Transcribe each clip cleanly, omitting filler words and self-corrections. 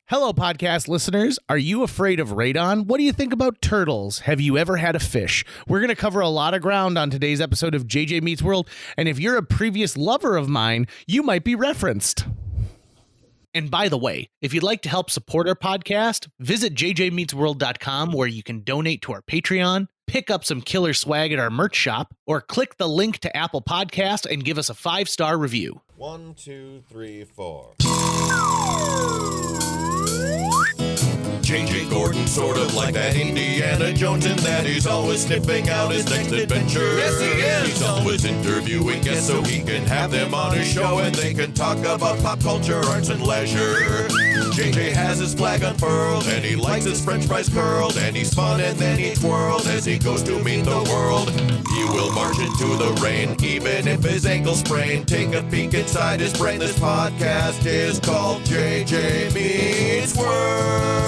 Hello, podcast listeners. Are you afraid of radon? What do you think about turtles? Have you ever had a fish? We're going to cover a lot of ground on today's episode of JJ Meets World, and if you're a previous lover of mine, you might be referenced. And by the way, if you'd like to help support our podcast, visit jjmeetsworld.com where you can donate to our Patreon, pick up some killer swag at our merch shop, or click the link to Apple Podcast and give us a 5-star review. 1, 2, 3, 4. J.J. Gordon, sort of like that Indiana Jones, in that he's always sniffing out his next adventure. Yes, he is. He's always interviewing guests so he can have them on his show and they can talk about pop culture, arts, and leisure. J.J. has his flag unfurled and he likes his french fries curled, and he's fun and then he twirled as he goes to meet the world. He will march into the rain even if his ankle sprained. Take a peek inside his brain. This podcast is called J.J. Meets World.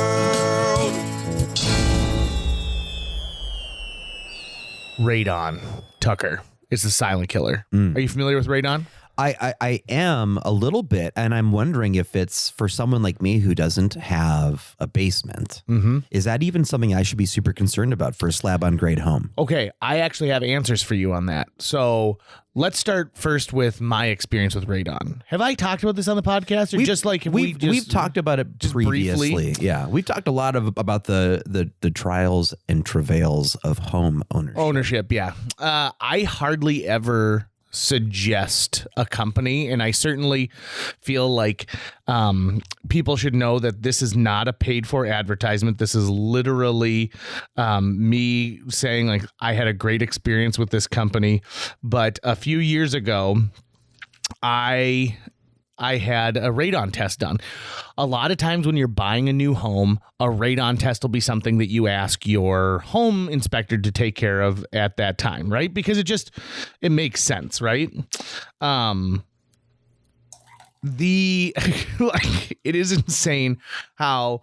Radon. Tucker is the silent killer. Are you familiar with radon? I am a little bit, and I'm wondering if it's for someone like me who doesn't have a basement. Is that even something I should be super concerned about for a slab on grade home? Okay, I actually have answers for you on that. So let's start first with my experience with radon. Have I talked about this on the podcast, or we've talked about it previously? Briefly? Yeah, we've talked a lot about the trials and travails of home ownership. Yeah, I hardly ever suggest a company, and I certainly feel like people should know that this is not a paid for advertisement. This is literally me saying, like, I had a great experience with this company, but a few years ago I had a radon test done. A lot of times when you're buying a new home, a radon test will be something that you ask your home inspector to take care of at that time, right? Because it makes sense, right? It is insane how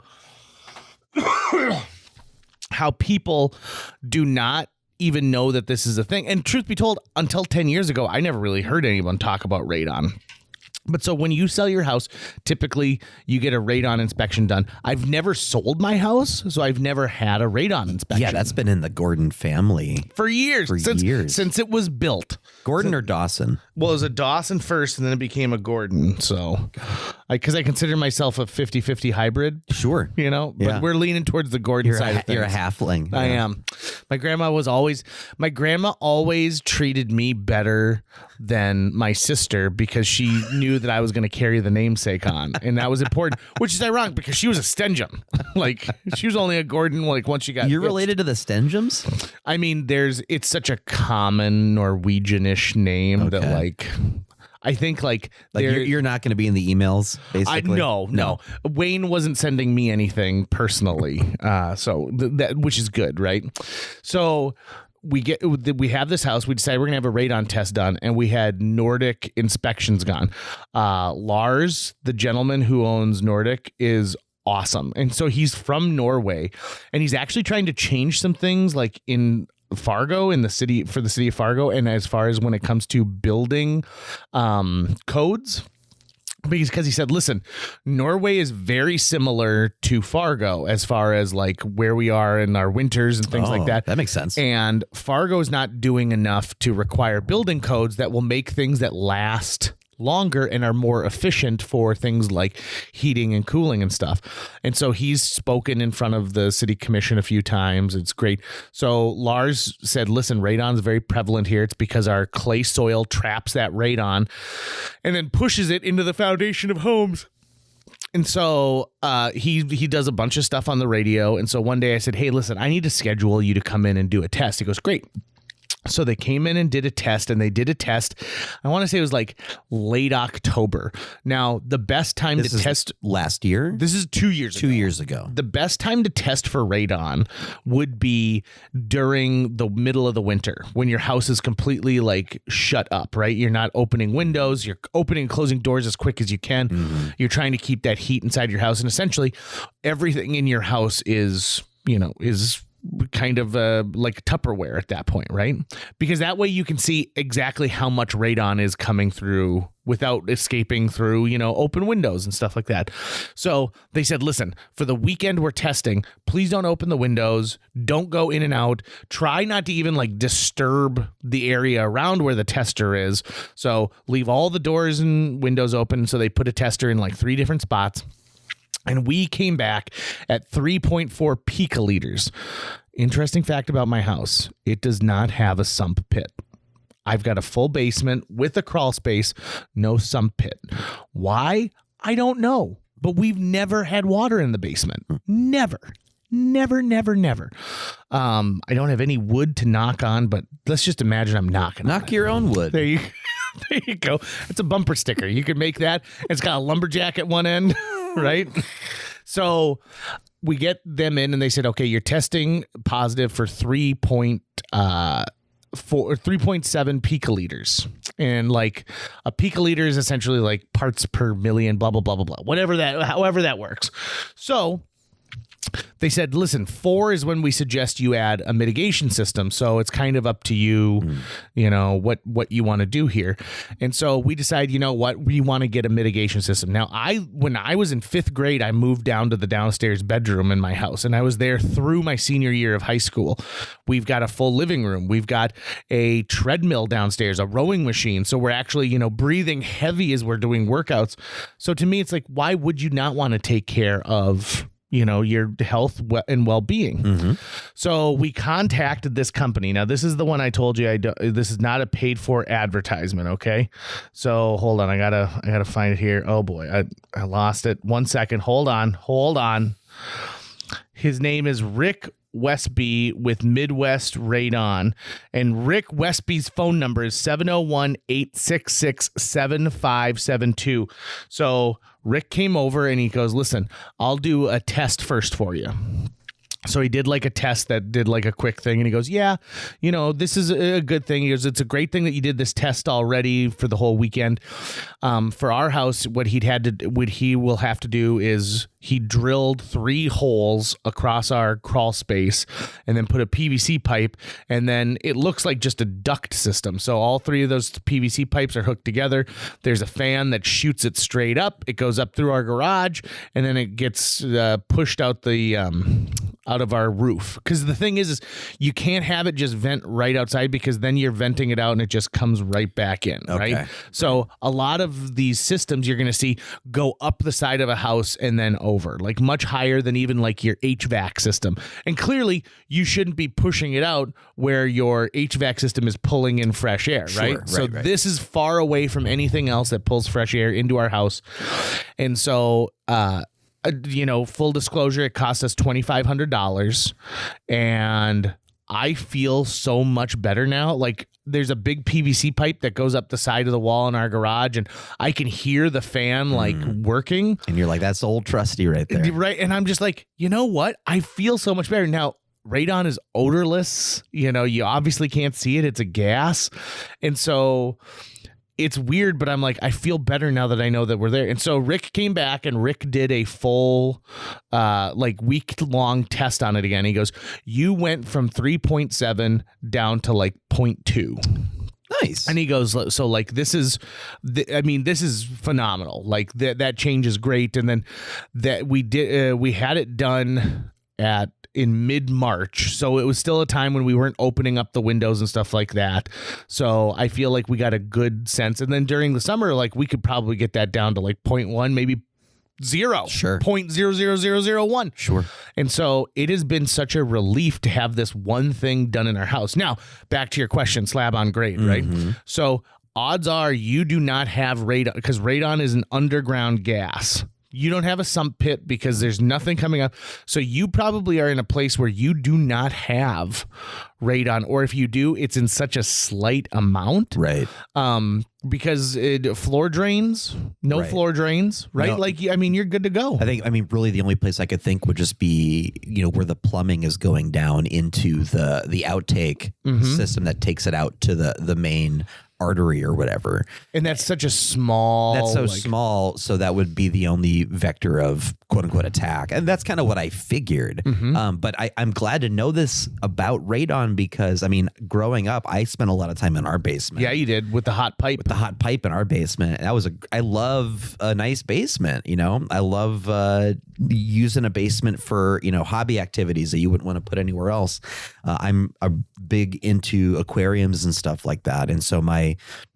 people do not even know that this is a thing. And truth be told, until 10 years ago, I never really heard anyone talk about radon. But so when you sell your house, typically you get a radon inspection done. I've never sold my house, so I've never had a radon inspection. Yeah, that's been in the Gordon family for years. Since it was built. Gordon or Dawson? Well, it was a Dawson first, and then it became a Gordon. So, because I consider myself a 50-50 hybrid. Sure. You know, but we're leaning towards the Gordon side of things. You're a halfling. I am. My grandma always treated me better than my sister because she knew that I was going to carry the namesake on, and that was important, which is ironic because she was a Stenjum. Like, she was only a Gordon, like, once she got You're related to the Stenjums? I mean, it's such a common Norwegian-ish name that, like, I think like you're not going to be in the emails, basically. No. Wayne wasn't sending me anything personally, so that, which is good, right? So we have this house. We decided we're gonna have a radon test done, and we had Nordic inspections gone. Lars, the gentleman who owns Nordic, is awesome, and so he's from Norway, and he's actually trying to change some things, like in Fargo, in the city, for the city of Fargo, and as far as when it comes to building codes, because he said, listen, Norway is very similar to Fargo as far as like where we are in our winters and things like that. That makes sense. And Fargo is not doing enough to require building codes that will make things that last longer and are more efficient for things like heating and cooling and stuff. And so he's spoken in front of the city commission a few times. It's great. So Lars said, listen, radon's very prevalent here. It's because our clay soil traps that radon and then pushes it into the foundation of homes. And so he does a bunch of stuff on the radio. And so one day I said, hey, listen, I need to schedule you to come in and do a test. He goes, great. So they came in and did a test, and they did a test. I want to say it was like late October. Now, the best time to test last year. This is 2 years ago. 2 years ago. The best time to test for radon would be during the middle of the winter when your house is completely like shut up, right? You're not opening windows. You're opening and closing doors as quick as you can. Mm-hmm. You're trying to keep that heat inside your house. And essentially everything in your house is kind of like Tupperware at that point, right? Because that way you can see exactly how much radon is coming through without escaping through, open windows and stuff like that. So they said, listen, for the weekend we're testing, please don't open the windows. Don't go in and out. Try not to even like disturb the area around where the tester is. So leave all the doors and windows open. So they put a tester in like 3 different spots. And we came back at 3.4 picoliters. Interesting fact about my house. It does not have a sump pit. I've got a full basement with a crawl space, no sump pit. Why? I don't know. But we've never had water in the basement. Never. Never. I don't have any wood to knock on, but let's just imagine I'm knocking on Knock your own wood. There you go. It's a bumper sticker. You could make that. It's got a lumberjack at one end, right? So we get them in and they said, okay, you're testing positive for 3.7 picoliters. And like a picoliter is essentially like parts per million, blah, blah, blah, blah, blah, however that works. So they said, listen, 4 is when we suggest you add a mitigation system. So it's kind of up to you, what you want to do here. And so we decide, we want to get a mitigation system. Now, when I was in 5th grade, I moved down to the downstairs bedroom in my house, and I was there through my senior year of high school. We've got a full living room. We've got a treadmill downstairs, a rowing machine. So we're actually, breathing heavy as we're doing workouts. So to me, it's like, why would you not want to take care of your health and well-being. Mm-hmm. So we contacted this company. Now, this is the one I told you this is not a paid-for advertisement, okay? So hold on, I gotta find it here. Oh boy, I lost it. 1 second. Hold on. His name is Rick Westby with Midwest Radon. And Rick Westby's phone number is 701-866-7572. So Rick came over and he goes, listen, I'll do a test first for you. So he did like a test that did like a quick thing. And he goes, yeah, this is a good thing. He goes, it's a great thing that you did this test already for the whole weekend. For our house, what he will have to do is he drilled 3 holes across our crawl space and then put a PVC pipe. And then it looks like just a duct system. So all 3 of those PVC pipes are hooked together. There's a fan that shoots it straight up. It goes up through our garage and then it gets pushed out out of our roof. Because the thing is you can't have it just vent right outside because then you're venting it out and it just comes right back in, okay. right? So a lot of these systems you're going to see go up the side of a house and then over, like much higher than even like your HVAC system. And clearly you shouldn't be pushing it out where your HVAC system is pulling in fresh air, right? Sure, so right. This is far away from anything else that pulls fresh air into our house. And so, full disclosure, it cost us $2,500 and I feel so much better now. Like there's a big PVC pipe that goes up the side of the wall in our garage and I can hear the fan like working. And you're like, that's old trusty right there. Right. And I'm just like, you know what? I feel so much better. Now, radon is odorless. You obviously can't see it. It's a gas. And so it's weird, but I'm like, I feel better now that I know that we're there. And so Rick came back and Rick did a full week-long test on it again. He goes, you went from 3.7 down to like 0.2. Nice. And he goes, so like this is phenomenal. Like that change is great. And then that we had it done in mid-March. So it was still a time when we weren't opening up the windows and stuff like that. So I feel like we got a good sense. And then during the summer, like we could probably get that down to like 0.1, maybe 0. Sure. 0.00001. Sure. And so it has been such a relief to have this one thing done in our house. Now, back to your question, slab on grade, right? So odds are you do not have radon because radon is an underground gas. You don't have a sump pit because there's nothing coming up. So you probably are in a place where you do not have radon, or if you do, it's in such a slight amount. Right. Because floor drains, no Right. floor drains, right? No. Like, I mean, you're good to go. I mean, really the only place I could think would just be, where the plumbing is going down into the outtake system that takes it out to the main artery or whatever. And that's such a small. That's so small. So that would be the only vector of quote unquote attack. And that's kind of what I figured. But I'm glad to know this about radon because, I mean, growing up, I spent a lot of time in our basement. Yeah, you did with the hot pipe. The hot pipe in our basement. I love a nice basement, I love using a basement for, hobby activities that you wouldn't want to put anywhere else. I'm a big into aquariums and stuff like that. And so my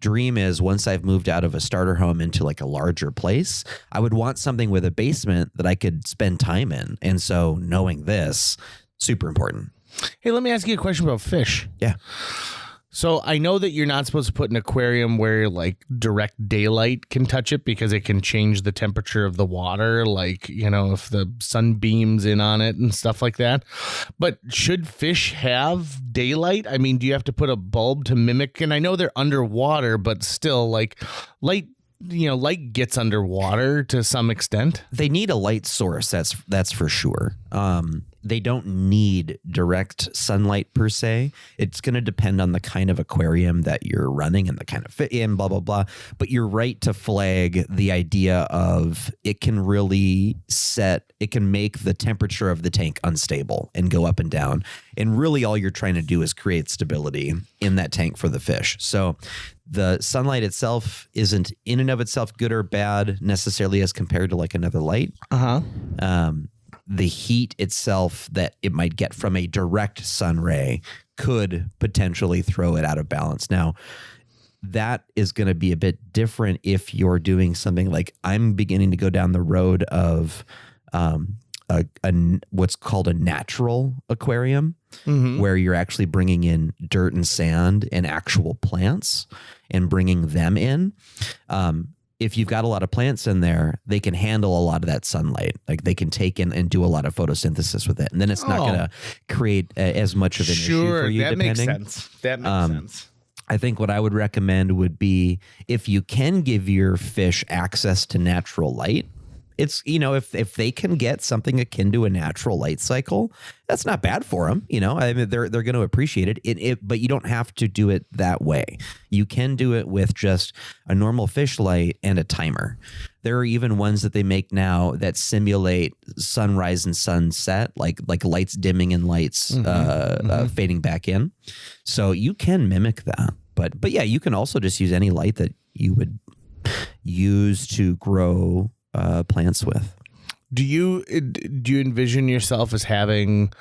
dream is once I've moved out of a starter home into like a larger place, I would want something with a basement that I could spend time in. And so knowing this, super important. Hey, let me ask you a question about fish. Yeah. So I know that you're not supposed to put an aquarium where like direct daylight can touch it because it can change the temperature of the water, like, if the sun beams in on it and stuff like that. But should fish have daylight? I mean, do you have to put a bulb to mimic? And I know they're underwater, but still like light gets underwater to some extent. They need a light source. That's for sure. They don't need direct sunlight per se. It's going to depend on the kind of aquarium that you're running and the kind of fit in, blah, blah, blah. But you're right to flag the idea of it can make the temperature of the tank unstable and go up and down. And really all you're trying to do is create stability in that tank for the fish. So the sunlight itself isn't in and of itself good or bad necessarily as compared to like another light. The heat itself that it might get from a direct sun ray could potentially throw it out of balance. Now, that is going to be a bit different if you're doing something like I'm beginning to go down the road of what's called a natural aquarium, where you're actually bringing in dirt and sand and actual plants and bringing them in. If you've got a lot of plants in there, they can handle a lot of that sunlight. Like they can take in and do a lot of photosynthesis with it. And then it's not going to create as much of an issue for you. That makes sense. That makes sense. I think what I would recommend would be if you can give your fish access to natural light, it's, if they can get something akin to a natural light cycle, that's not bad for them. I mean, they're going to appreciate it. But you don't have to do it that way. You can do it with just a normal fish light and a timer. There are even ones that they make now that simulate sunrise and sunset, like lights dimming and lights fading back in. So you can mimic that. But yeah, you can also just use any light that you would use to grow plants with. Do you envision yourself as having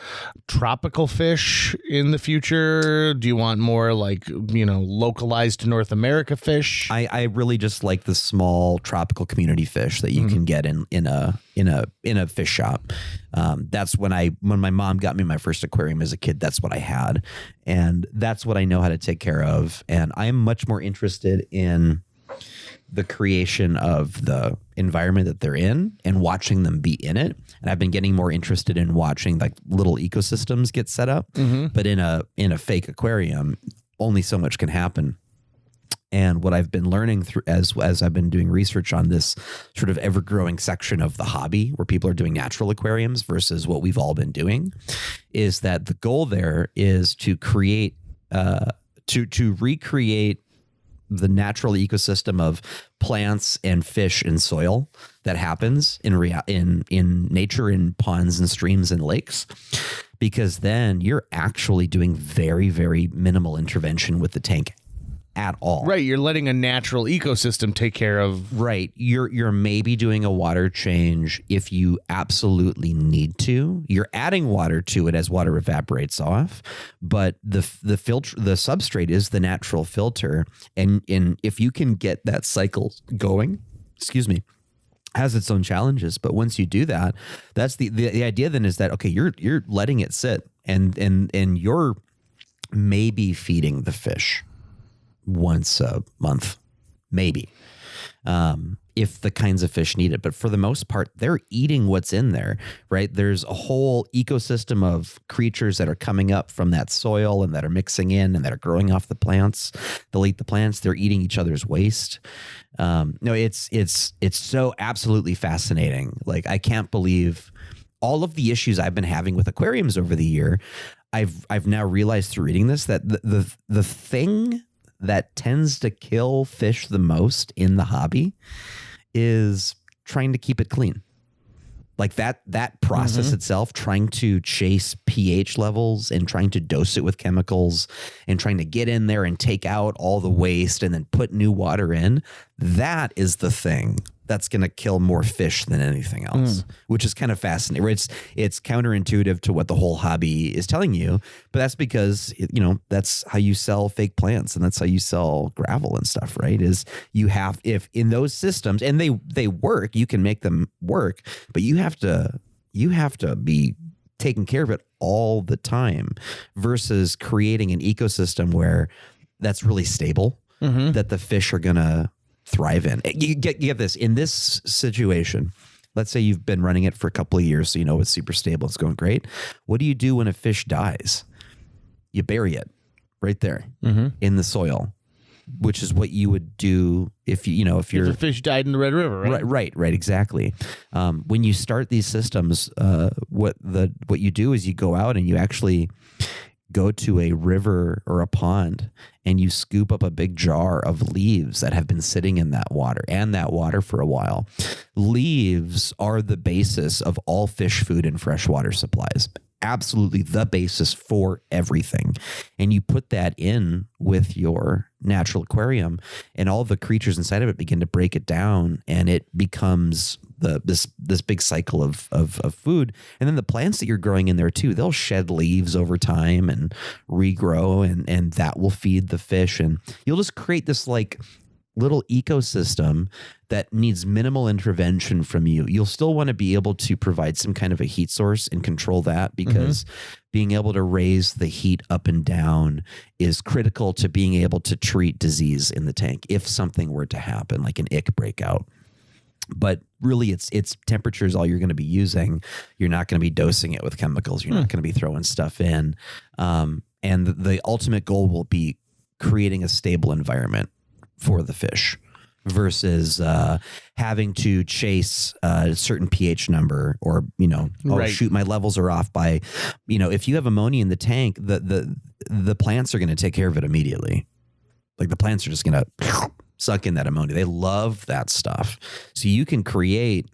tropical fish in the future? Do you want more like, localized to North America fish? I really just like the small tropical community fish that you can get in a fish shop. That's when my mom got me my first aquarium as a kid, that's what I had. And that's what I know how to take care of. And I'm much more interested in the creation of the environment that they're in and watching them be in it. And I've been getting more interested in watching like little ecosystems get set up, but in a fake aquarium, only so much can happen. And what I've been learning through as I've been doing research on this sort of ever growing section of the hobby where people are doing natural aquariums versus what we've all been doing is that the goal there is to create, to recreate the natural ecosystem of plants and fish and soil that happens in nature, in ponds and streams and lakes, because then you're actually doing very, very minimal intervention with the tank at all. Right. You're letting a natural ecosystem take care of. Right. You're maybe doing a water change if you absolutely need to. You're adding water to it as water evaporates off, but the substrate is the natural filter. And if you can get that cycle going, has its own challenges. But once you do that, that's the idea then is that, okay, you're letting it sit and you're maybe feeding the fish once a month, maybe. if the kinds of fish need it. But for the most part, they're eating what's in there, right? There's a whole ecosystem of creatures that are coming up from that soil and that are mixing in and that are growing off the plants. They'll eat the plants. They're eating each other's waste. No, it's so absolutely fascinating. Like, I can't believe all of the issues I've been having with aquariums over the year. I've now realized through reading this that the thing that tends to kill fish the most in the hobby is trying to keep it clean. Like that process itself, trying to chase pH levels and trying to dose it with chemicals and trying to get in there and take out all the waste and then put new water in, that is the thing that's going to kill more fish than anything else, which is kind of fascinating. It's counterintuitive to what the whole hobby is telling you, but that's because, that's how you sell fake plants and that's how you sell gravel and stuff, right? Is you have, if in those systems, and they work, you can make them work, but you have to be taking care of it all the time versus creating an ecosystem where that's really stable, that the fish are going to thrive in. You get this in this situation. Let's say you've been running it for a couple of years, so it's super stable. It's going great. What do you do when a fish dies? You bury it right there in the soil, which is what you would do if if a fish died in the Red River, right? Right, exactly. When you start these systems, what you do is you go out and you actually go to a river or a pond and you scoop up a big jar of leaves that have been sitting in that water for a while. Leaves are the basis of all fish food and freshwater supplies. Absolutely the basis for everything. And you put that in with your natural aquarium and all the creatures inside of it begin to break it down and it becomes this big cycle of food. And then the plants that you're growing in there too, they'll shed leaves over time and regrow and that will feed the fish. And you'll just create this like little ecosystem that needs minimal intervention from you. You'll still want to be able to provide some kind of a heat source and control that because being able to raise the heat up and down is critical to being able to treat disease in the tank if something were to happen, like an ick breakout. But really, it's temperature is all you're going to be using. You're not going to be dosing it with chemicals. You're not going to be throwing stuff in. And the ultimate goal will be creating a stable environment for the fish versus having to chase a certain pH number or, shoot, my levels are off by, if you have ammonia in the tank, the plants are going to take care of it immediately. Like the plants are just going to suck in that ammonia. They love that stuff. So you can create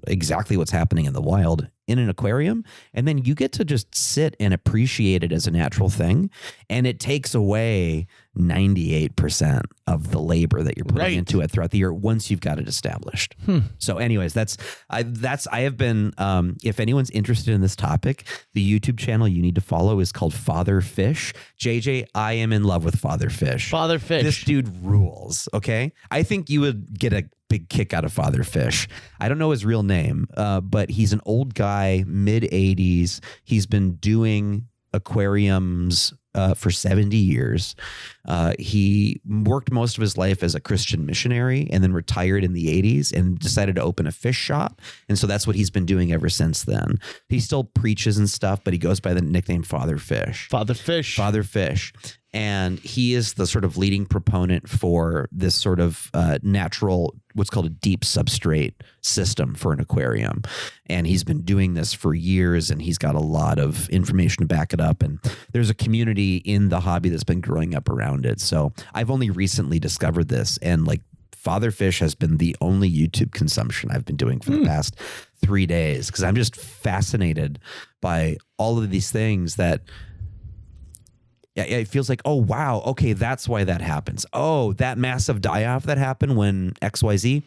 exactly what's happening in the wild in an aquarium, and then you get to just sit and appreciate it as a natural thing, and it takes away 98% of the labor that you're putting into it throughout the year once you've got it established. So anyways, I have been, if anyone's interested in this topic, the YouTube channel you need to follow is called Father Fish. JJ, I am in love with Father Fish. Father Fish. This dude rules, okay? I think you would get a big kick out of Father Fish. I don't know his real name, but he's an old guy, mid-80s. He's been doing aquariums for 70 years. He worked most of his life as a Christian missionary and then retired in the 80s and decided to open a fish shop. And so that's what he's been doing ever since then. He still preaches and stuff, but he goes by the nickname Father Fish. Father Fish. Father Fish. And he is the sort of leading proponent for this sort of natural, what's called a deep substrate system for an aquarium. And he's been doing this for years, and he's got a lot of information to back it up. And there's a community in the hobby that's been growing up around it. So I've only recently discovered this, and like Father Fish has been the only YouTube consumption I've been doing for the past 3 days because I'm just fascinated by all of these things that it feels like, oh, wow, okay, that's why that happens. Oh, that massive die-off that happened when XYZ,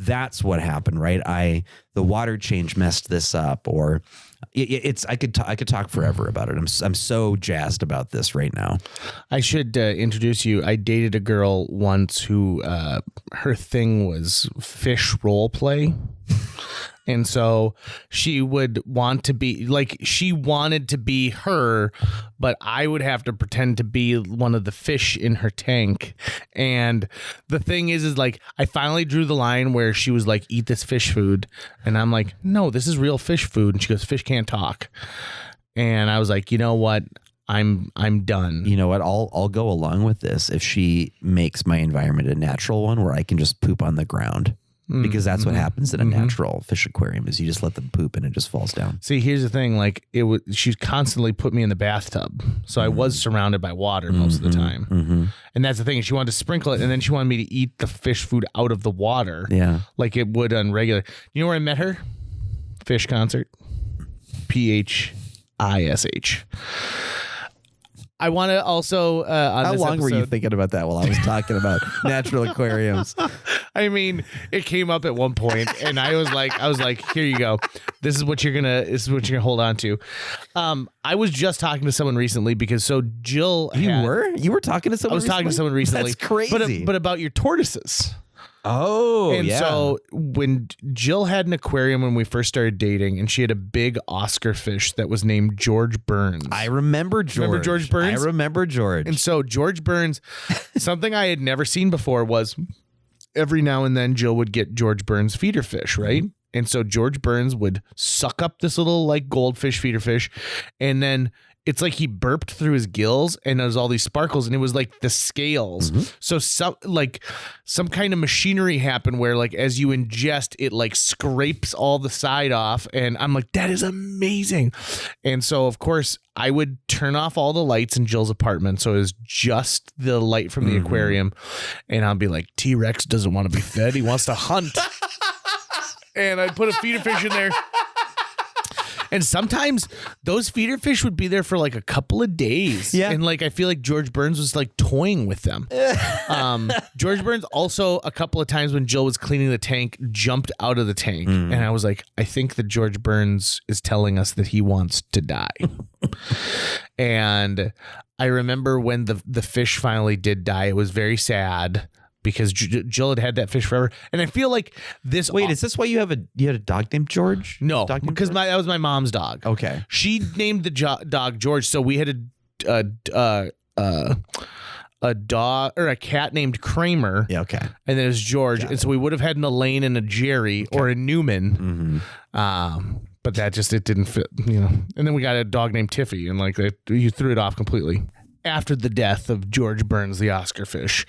that's what happened, right? The water change messed this up, or I could talk forever about it. I'm so jazzed about this right now. I should introduce you. I dated a girl once who her thing was fish role play. And so she would want to be like, she wanted to be her, but I would have to pretend to be one of the fish in her tank. And the thing is like, I finally drew the line where she was like, eat this fish food. And I'm like, no, this is real fish food. And she goes, fish can't talk. And I was like, you know what? I'm done. You know what? I'll go along with this if she makes my environment a natural one where I can just poop on the ground. Because that's what happens in a natural fish aquarium is you just let them poop and it just falls down. See, here's the thing. Like she constantly put me in the bathtub. So I was surrounded by water most of the time. And that's the thing. She wanted to sprinkle it and then she wanted me to eat the fish food out of the water. Yeah. Like it would on regular. You know where I met her? Fish concert. PHISH. I want to also on How this long were you episode- thinking about that while I was talking about natural aquariums? I mean, it came up at one point, and I was like, here you go. This is what you're gonna hold on to. I was just talking to someone recently because Jill, You were talking to someone. I was talking to someone recently. That's crazy. But about your tortoises. Oh, And so when Jill had an aquarium when we first started dating, and she had a big Oscar fish that was named George Burns. I remember George. Remember George Burns? I remember George. And so George Burns, something I had never seen before was every now and then Jill would get George Burns feeder fish, right? And so George Burns would suck up this little like goldfish feeder fish, and then it's like he burped through his gills and there's all these sparkles and it was like the scales. So some kind of machinery happened where like as you ingest it like scrapes all the side off, and I'm like, that is amazing. And so of course I would turn off all the lights in Jill's apartment, so it was just the light from the aquarium, and I'll be like, T-Rex doesn't want to be fed, he wants to hunt. And I'd put a feeder fish in there. And sometimes those feeder fish would be there for like a couple of days. Yeah. And like I feel like George Burns was like toying with them. George Burns also a couple of times when Jill was cleaning the tank jumped out of the tank. And I was like, I think that George Burns is telling us that he wants to die. And I remember when the fish finally did die, it was very sad. Because Jill had that fish forever, and I feel like this. Wait, is this why you had a dog named George? No, Dog named because George? that was my mom's dog. Okay, she named the dog George, so we had a dog or a cat named Kramer. Yeah, okay, and then it was George, and so we would have had an Elaine and a Jerry or a Newman. But that just it didn't fit, you know. And then we got a dog named Tiffy, and like you threw it off completely. After the death of George Burns, the Oscar fish,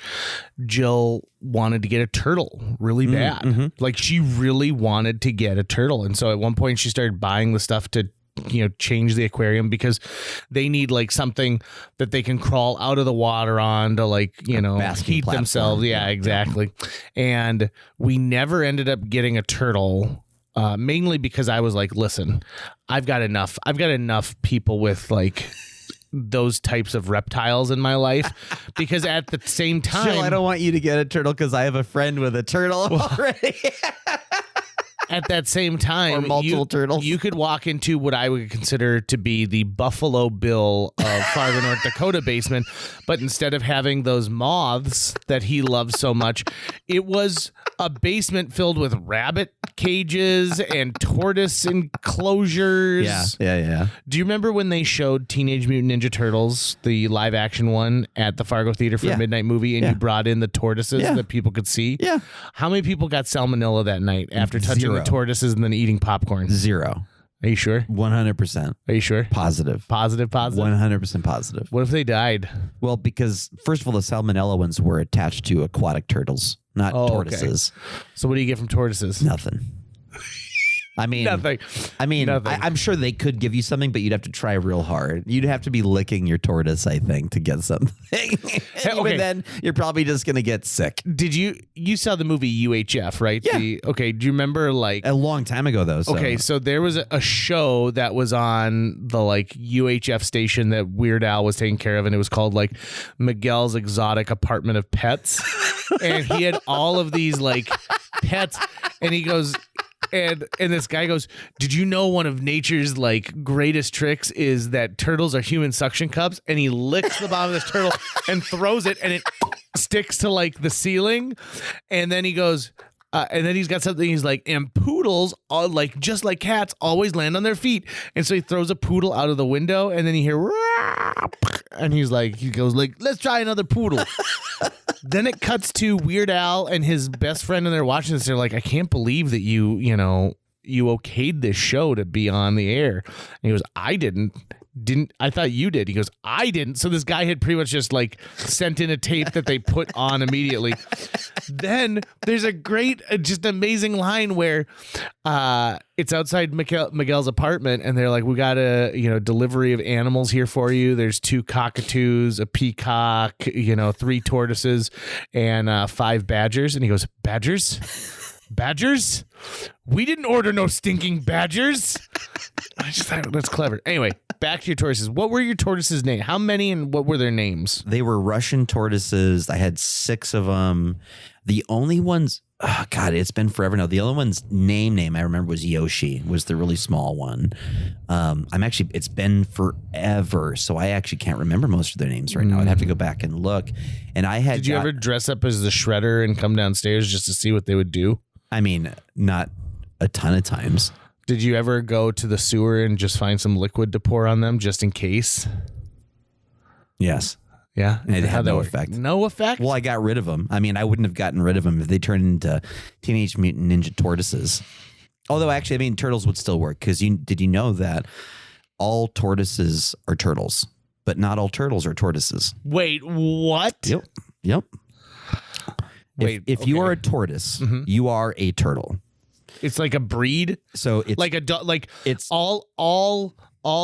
Jill wanted to get a turtle really bad. Like she really wanted to get a turtle. And so at one point she started buying the stuff to, you know, change the aquarium because they need like something that they can crawl out of the water on to like, you know, heat themselves. Yeah, exactly. And we never ended up getting a turtle. Mainly because I was like, listen, I've got enough people with like those types of reptiles in my life, because at the same time, Jill, I don't want you to get a turtle because I have a friend with a turtle already. At that same time, or multiple turtles. You could walk into what I would consider to be the Buffalo Bill of Fargo, North Dakota basement, but instead of having those moths that he loves so much, it was a basement filled with rabbit cages and tortoise enclosures. Yeah. Do you remember when they showed Teenage Mutant Ninja Turtles, the live action one, at the Fargo Theater for a midnight movie, and you brought in the tortoises that people could see? Yeah. How many people got salmonella that night after touching the tortoises and then eating popcorn? 0. Are you sure? 100%. Are you sure? Positive. 100% positive. What if they died? Well, because first of all, the salmonella ones were attached to aquatic turtles, not tortoises. Okay. So what do you get from tortoises? Nothing. I mean, nothing. I'm sure they could give you something, but you'd have to try real hard. You'd have to be licking your tortoise, I think, to get something. Even then, you're probably just going to get sick. Did you saw the movie UHF, right? Yeah. Do you remember like a long time ago though? So. Okay, so there was a show that was on the like UHF station that Weird Al was taking care of, and it was called like Miguel's Exotic Apartment of Pets, and he had all of these like pets. And he goes, and this guy goes, did you know one of nature's like greatest tricks is that turtles are human suction cups? And he licks the bottom of this turtle and throws it, and it sticks to like the ceiling. And then he goes, and then he's got something. He's like, and poodles, like just like cats, always land on their feet. And so he throws a poodle out of the window, and then you hear, and he goes like, let's try another poodle. Then it cuts to Weird Al and his best friend, and they're watching this. They're like, I can't believe that you okayed this show to be on the air. And he goes, I didn't. I thought you did. He goes, I didn't. So this guy had pretty much just like sent in a tape that they put on immediately. Then there's a great, just amazing line where it's outside Miguel's apartment, and they're like, we got a delivery of animals here for you. There's 2 cockatoos, a peacock, 3 tortoises, and 5 badgers. And he goes, badgers? Badgers? We didn't order no stinking badgers. I just thought that's clever. Anyway, back to your tortoises. What were your tortoises' names? How many, and what were their names? They were Russian tortoises. I had 6 of them. The only ones, oh God, it's been forever now. The only one's name I remember was Yoshi, was the really small one. It's been forever, so I actually can't remember most of their names right now. I'd have to go back and look. And Did you ever dress up as the Shredder and come downstairs just to see what they would do? I mean, not a ton of times. Did you ever go to the sewer and just find some liquid to pour on them just in case? Yes. Yeah? And it had no effect. No effect? Well, I got rid of them. I mean, I wouldn't have gotten rid of them if they turned into Teenage Mutant Ninja Tortoises. Although, actually, I mean, turtles would still work, because did you know that all tortoises are turtles, but not all turtles are tortoises? Wait, what? Yep. Wait, if you are a tortoise, you are a turtle. It's like a breed. So it's like it's all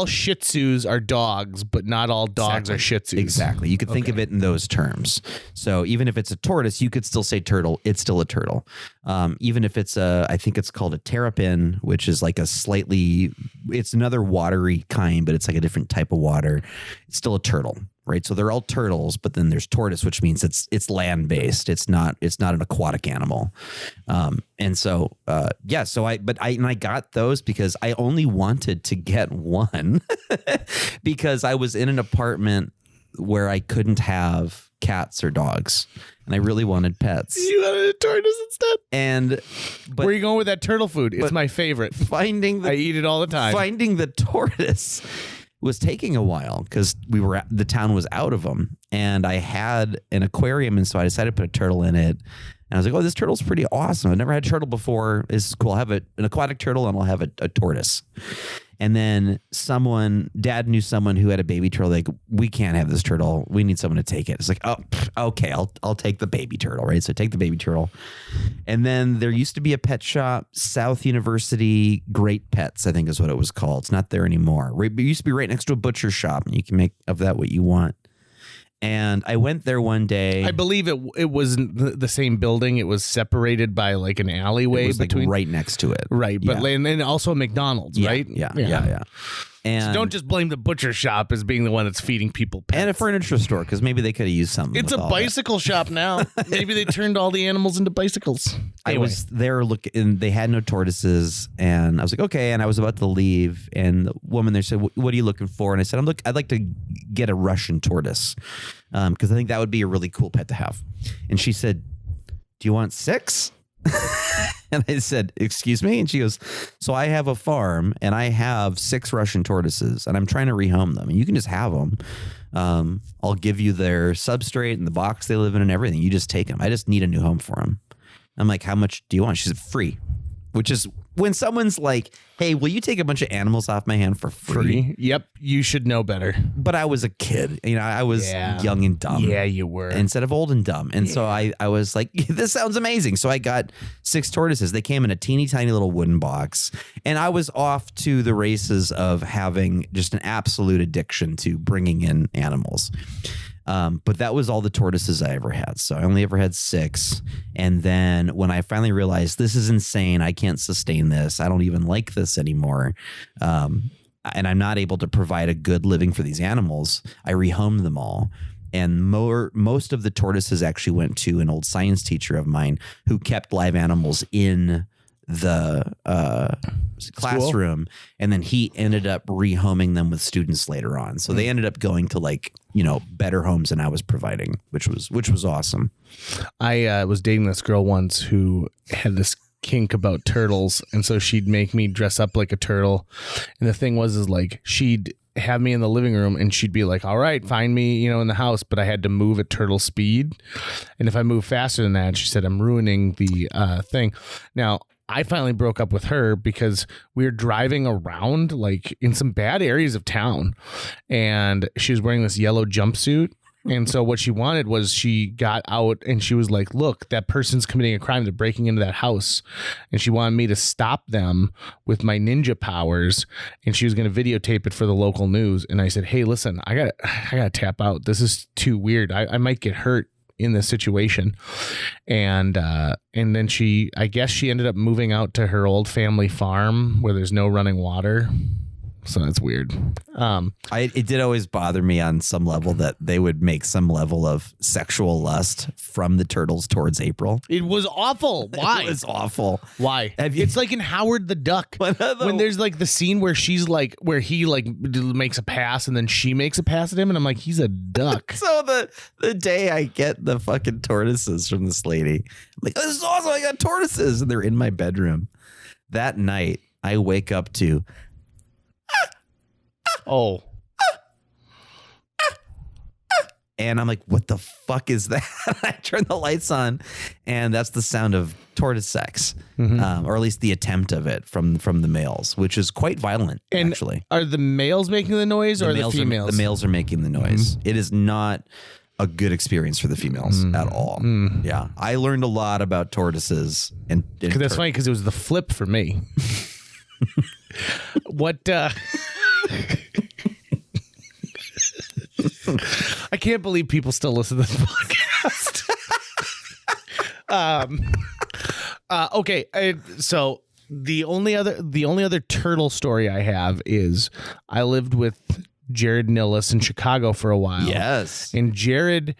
Shih Tzus are dogs, but not all dogs are Shih Tzus. Exactly. You could think of it in those terms. So even if it's a tortoise, you could still say turtle. It's still a turtle. Even if it's I think it's called a terrapin, which is like it's another watery kind, but it's like a different type of water. It's still a turtle. Right, so they're all turtles, but then there's tortoise, which means it's land based. It's not an aquatic animal, and so So I got those because I only wanted to get one because I was in an apartment where I couldn't have cats or dogs, and I really wanted pets. You wanted a tortoise instead, but where are you going with that turtle food? It's my favorite. I eat it all the time. Finding the tortoise was taking a while because the town was out of them, and I had an aquarium, and so I decided to put a turtle in it. And I was like, oh, this turtle's pretty awesome. I've never had a turtle before. This is cool. I'll have an aquatic turtle, and I'll have a tortoise. And then Dad knew someone who had a baby turtle. Like, we can't have this turtle. We need someone to take it. It's like, oh, okay, I'll take the baby turtle, right? So I take the baby turtle. And then there used to be a pet shop, South University Great Pets, I think is what it was called. It's not there anymore. It used to be right next to a butcher shop, and you can make of that what you want. And I went there one day. I believe it wasn't the same building. It was separated by like an alleyway it was between like right next to it. Right, but and also McDonald's, right? Yeah. And so don't just blame the butcher shop as being the one that's feeding people pets. And a furniture store, because maybe they could have used something. It's a bicycle shop now. Maybe they turned all the animals into bicycles. Anyway. I was there looking, and they had no tortoises, and I was like, okay. And I was about to leave, and the woman there said, what are you looking for? And I said, I'd like to get a Russian tortoise, because I think that would be a really cool pet to have. And she said, do you want 6? And I said, excuse me? And she goes, so I have a farm, and I have 6 Russian tortoises, and I'm trying to rehome them. And you can just have them. I'll give you their substrate and the box they live in and everything. You just take them. I just need a new home for them. I'm like, how much do you want? She said, free. Which is when someone's like, hey, will you take a bunch of animals off my hand for free? Yep. You should know better. But I was a kid. I was young and dumb. Yeah, you were. Instead of old and dumb. And so I was like, this sounds amazing. So I got 6 tortoises. They came in a teeny tiny little wooden box. And I was off to the races of having just an absolute addiction to bringing in animals. But that was all the tortoises I ever had. So I only ever had 6. And then when I finally realized this is insane, I can't sustain this. I don't even like this anymore. And I'm not able to provide a good living for these animals. I rehomed them all. And most of the tortoises actually went to an old science teacher of mine who kept live animals in the classroom, and then he ended up rehoming them with students later on. So they ended up going to like, better homes than I was providing, which was awesome. I was dating this girl once who had this kink about turtles, and so she'd make me dress up like a turtle. And the thing was like she'd have me in the living room and she'd be like, all right, find me, in the house, but I had to move at turtle speed. And if I move faster than that, she said, I'm ruining the thing. Now, I finally broke up with her because we were driving around like in some bad areas of town, and she was wearing this yellow jumpsuit. And so what she wanted was she got out and she was like, look, that person's committing a crime. They're breaking into that house. And she wanted me to stop them with my ninja powers. And she was going to videotape it for the local news. And I said, hey, listen, I gotta tap out. This is too weird. I might get hurt in this situation. And then I guess she ended up moving out to her old family farm where there's no running water. So that's weird. It did always bother me on some level that they would make some level of sexual lust from the turtles towards April. It was awful. Why? It was awful. Why? It's like in Howard the Duck when there's like the scene where he makes a pass and then she makes a pass at him, and I'm like, he's a duck. So the day I get the fucking tortoises from this lady, I'm like, this is awesome. I got tortoises, and they're in my bedroom. That night, I wake up to. Oh. And I'm like, what the fuck is that? I turn the lights on, and that's the sound of tortoise sex, or at least the attempt of it from the males, which is quite violent, actually. Are the males making the noise or the females? The males are making the noise. It is not a good experience for the females at all. Yeah. I learned a lot about tortoises. Because that's funny, because it was the flip for me. What... I can't believe people still listen to this podcast. Okay, so the only other turtle story I have is I lived with Jared Nillis in Chicago for a while. Yes, and Jared.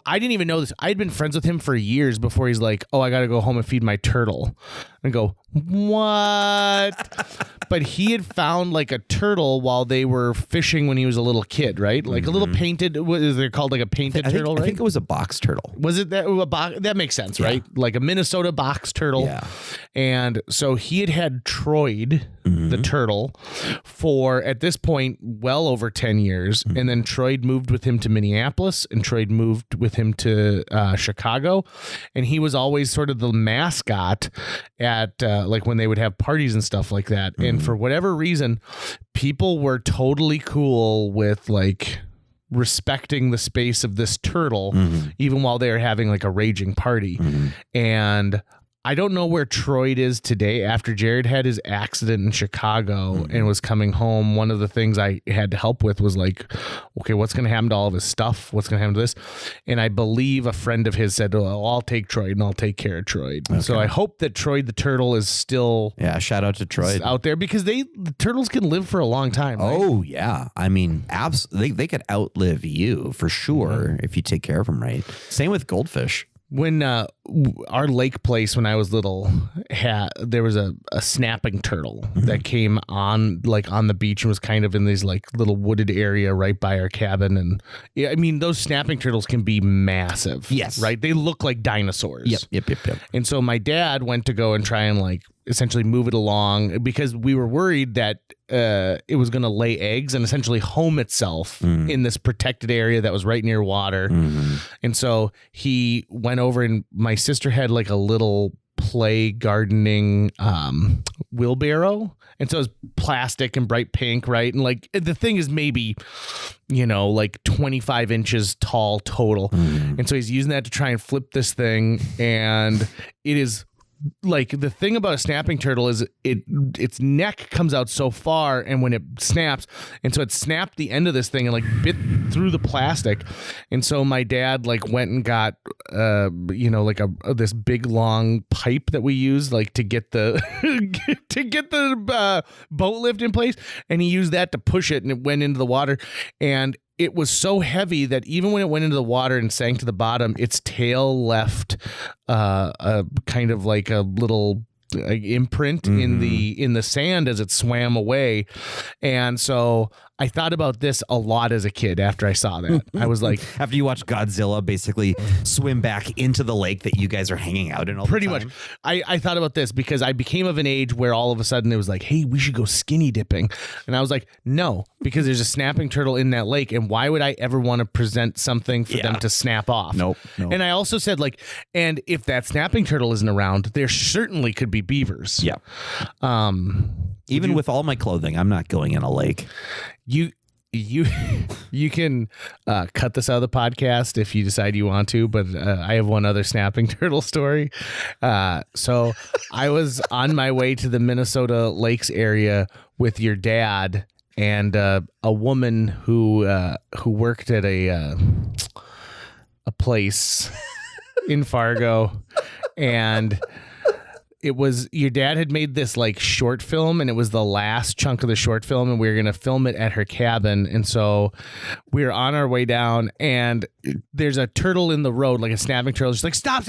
I didn't even know this. I'd been friends with him for years before he's like, oh, I got to go home and feed my turtle. And I go, what? But he had found like a turtle while they were fishing when he was a little kid, right? Like a little painted, what is it called? Like a painted turtle, right? I think it was a box turtle. Was it that? That makes sense, right? Like a Minnesota box turtle. Yeah. And so he had Troyd, the turtle, for at this point, well over 10 years. And then Troyd moved with him to Minneapolis, and Troyd moved with him to Chicago. And he was always sort of the mascot at like when they would have parties and stuff like that. And for whatever reason, people were totally cool with like respecting the space of this turtle, even while they were having like a raging party. And I don't know where Troyd is today. After Jared had his accident in Chicago and was coming home, one of the things I had to help with was like, okay, what's going to happen to all of his stuff? What's going to happen to this? And I believe a friend of his said, well, I'll take Troyd and I'll take care of Troyd. Okay. So I hope that Troyd the turtle is still shout out to Troyd out there, because the turtles can live for a long time. Right? Oh, yeah. I mean, they could outlive you for sure if you take care of them right. Same with goldfish. When our lake place when I was little there was a snapping turtle that came on the beach and was kind of in these like little wooded area right by our cabin. And I mean, those snapping turtles can be massive. Yes. Right. They look like dinosaurs. Yep. And so my dad went to go and try and like essentially move it along because we were worried that it was going to lay eggs and essentially home itself in this protected area that was right near water. And so he went over, and my sister had like a little play gardening wheelbarrow, and so it was plastic and bright pink, right? And like the thing is maybe like 25 inches tall total. And so he's using that to try and flip this thing, and it is like the thing about a snapping turtle is its neck comes out so far, and when it snaps, and so it snapped the end of this thing and like bit through the plastic. And so my dad like went and got like this big long pipe that we use like to get the boat lift in place, and he used that to push it, and it went into the water. And it was so heavy that even when it went into the water and sank to the bottom, its tail left a kind of like a little imprint in the sand as it swam away. And so I thought about this a lot as a kid after I saw that. I was like, after you watch Godzilla basically swim back into the lake that you guys are hanging out in all pretty the time. much. I thought about this because I became of an age where all of a sudden it was like, hey, we should go skinny dipping. And I was like, no, because there's a snapping turtle in that lake. And why would I ever want to present something for them to snap off? Nope. And I also said, like, and if that snapping turtle isn't around, there certainly could be beavers. Yeah. Even with all my clothing, I'm not going in a lake. You can cut this out of the podcast if you decide you want to, but I have one other snapping turtle story. So I was on my way to the Minnesota Lakes area with your dad and a woman who worked at a place in Fargo, and it was your dad had made this like short film, and it was the last chunk of the short film, and we were going to film it at her cabin. And so we were on our way down, and there's a turtle in the road, like a snapping turtle. She's like, stop.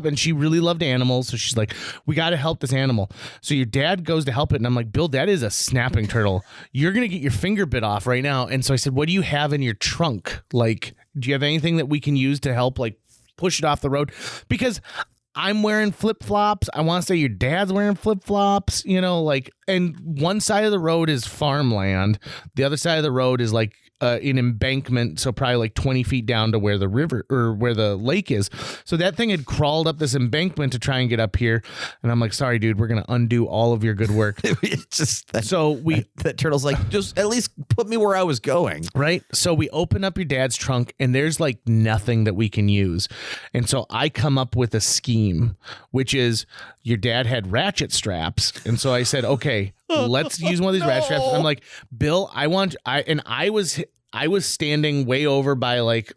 And she really loved animals. So she's like, we got to help this animal. So your dad goes to help it. And I'm like, Bill, that is a snapping turtle. You're going to get your finger bit off right now. And so I said, what do you have in your trunk? Like, do you have anything that we can use to help like push it off the road? Because I'm wearing flip-flops. I want to say your dad's wearing flip-flops, you know, like, and one side of the road is farmland. The other side of the road is like an embankment. So probably like 20 feet down to where the river or where the lake is. So that thing had crawled up this embankment to try and get up here. And I'm like, sorry, dude, we're going to undo all of your good work. That turtle's like, just at least put me where I was going. Right. So we open up your dad's trunk and there's like nothing that we can use. And so I come up with a scheme, which is your dad had ratchet straps. And so I said, okay, let's use one of these ratchet straps. And I'm like, Bill, I was standing way over by like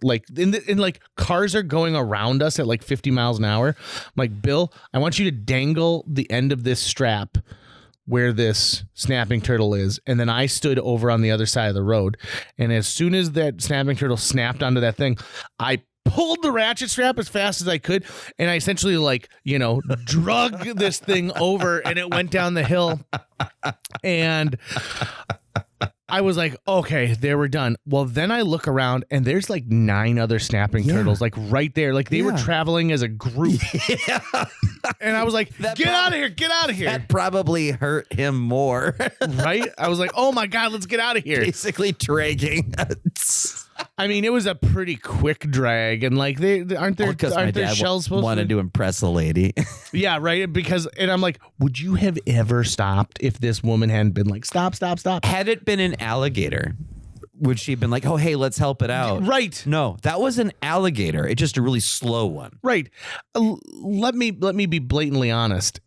cars are going around us at like 50 miles an hour. I'm like, Bill, I want you to dangle the end of this strap where this snapping turtle is. And then I stood over on the other side of the road. And as soon as that snapping turtle snapped onto that thing, I pulled the ratchet strap as fast as I could. And I essentially drug this thing over, and it went down the hill. And I was like, okay, there we're done. Well, then I look around and there's like 9 other snapping turtles, like right there. Like they were traveling as a group. And I was like, get out of here. That probably hurt him more. Right? I was like, oh my God, let's get out of here. Basically dragging. I mean, it was a pretty quick drag, and like aren't there shells supposed wanted to impress the lady. Yeah, right. And I'm like, would you have ever stopped if this woman hadn't been like, stop? Had it been an alligator, would she have been like, oh, hey, let's help it out? Right. No, that was an alligator. It's just a really slow one. Right. Let me be blatantly honest.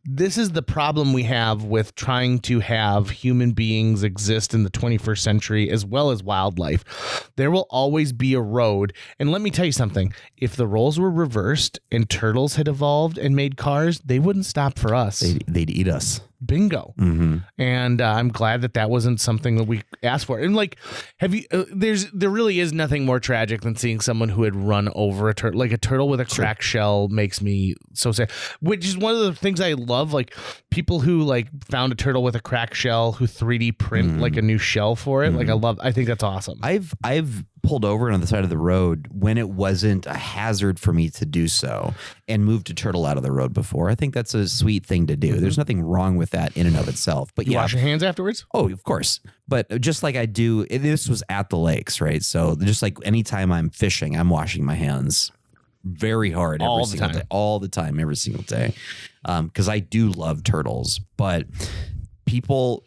This is the problem we have with trying to have human beings exist in the 21st century as well as wildlife. There will always be a road. And let me tell you something. If the roles were reversed and turtles had evolved and made cars, they wouldn't stop for us. They'd eat us. Bingo. Mm-hmm. And I'm glad that wasn't something that we asked for. And like, there really is nothing more tragic than seeing someone who had run over a turtle. Like a turtle with a cracked shell makes me so sad, which is one of the things I love. Like people who like found a turtle with a cracked shell who 3D print like a new shell for it. Like I think that's awesome. I've pulled over on the side of the road when it wasn't a hazard for me to do so and moved a turtle out of the road before. I think that's a sweet thing to do. There's nothing wrong with that in and of itself. But you wash your hands afterwards? Oh, of course. But just like I do, this was at the lakes, right? So just like anytime I'm fishing, I'm washing my hands very hard all the time, every single day. Because I do love turtles, but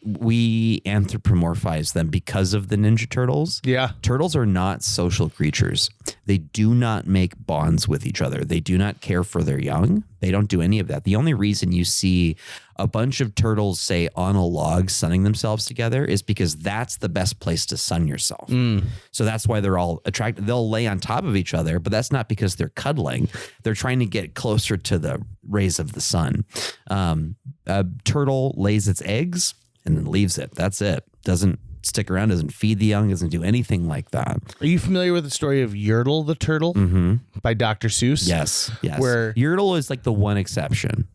we anthropomorphize them because of the Ninja Turtles. Yeah. Turtles are not social creatures. They do not make bonds with each other. They do not care for their young. They don't do any of that. The only reason you see a bunch of turtles, say, on a log sunning themselves together is because that's the best place to sun yourself. So that's why they're all attracted. They'll lay on top of each other, but that's not because they're cuddling. They're trying to get closer to the rays of the sun. A turtle lays its eggs and then leaves it. That's it. Doesn't stick around, doesn't feed the young, doesn't do anything like that. Are you familiar with the story of Yertle the turtle by Dr. Seuss? Yes. Where Yertle is like the one exception.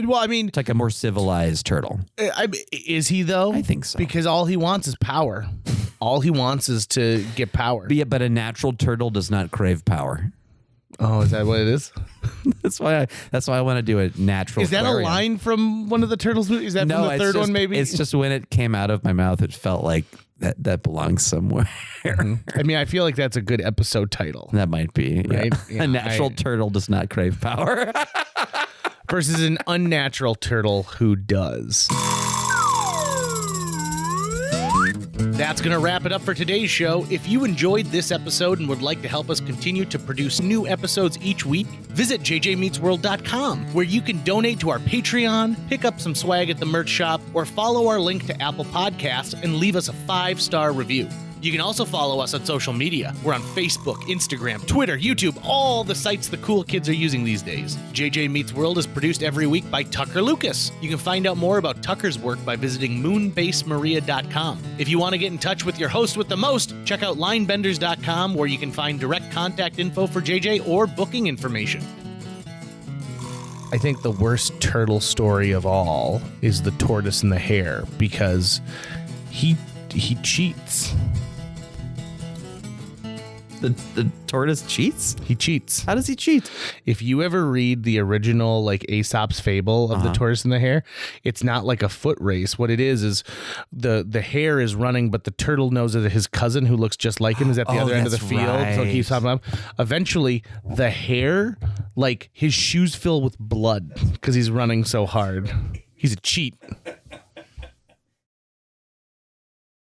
well, I mean, It's like a more civilized turtle. is he though? I think so. Because all he wants is power. All he wants is to get power. But a natural turtle does not crave power. Oh, is that what it is? That's why I want to do a natural. Is that aquarium. a line from one of the Turtles movies? Is that from the third one? Maybe It's just when it came out of my mouth, it felt like that belongs somewhere. I mean, I feel like that's a good episode title. That might be Right? Yeah. Yeah, A natural turtle does not crave power. Versus an unnatural turtle who does. That's going to wrap it up for today's show. If you enjoyed this episode and would like to help us continue to produce new episodes each week, visit jjmeetsworld.com, where you can donate to our Patreon, pick up some swag at the merch shop, or follow our link to Apple Podcasts and leave us a 5-star review. You can also follow us on social media. We're on Facebook, Instagram, Twitter, YouTube, all the sites the cool kids are using these days. JJ Meets World is produced every week by Tucker Lucas. You can find out more about Tucker's work by visiting moonbasemaria.com. If you want to get in touch with your host with the most, check out linebenders.com, where you can find direct contact info for JJ or booking information. I think the worst turtle story of all is the tortoise and the hare, because he cheats. The tortoise cheats? He cheats. How does he cheat? If you ever read the original like Aesop's fable of the tortoise and the hare, it's not like a foot race. What it is the hare is running, but the turtle knows that his cousin, who looks just like him, is at the other end of the that's field. So he keeps hopping up. Eventually, the hare, like his shoes fill with blood because he's running so hard. He's a cheat.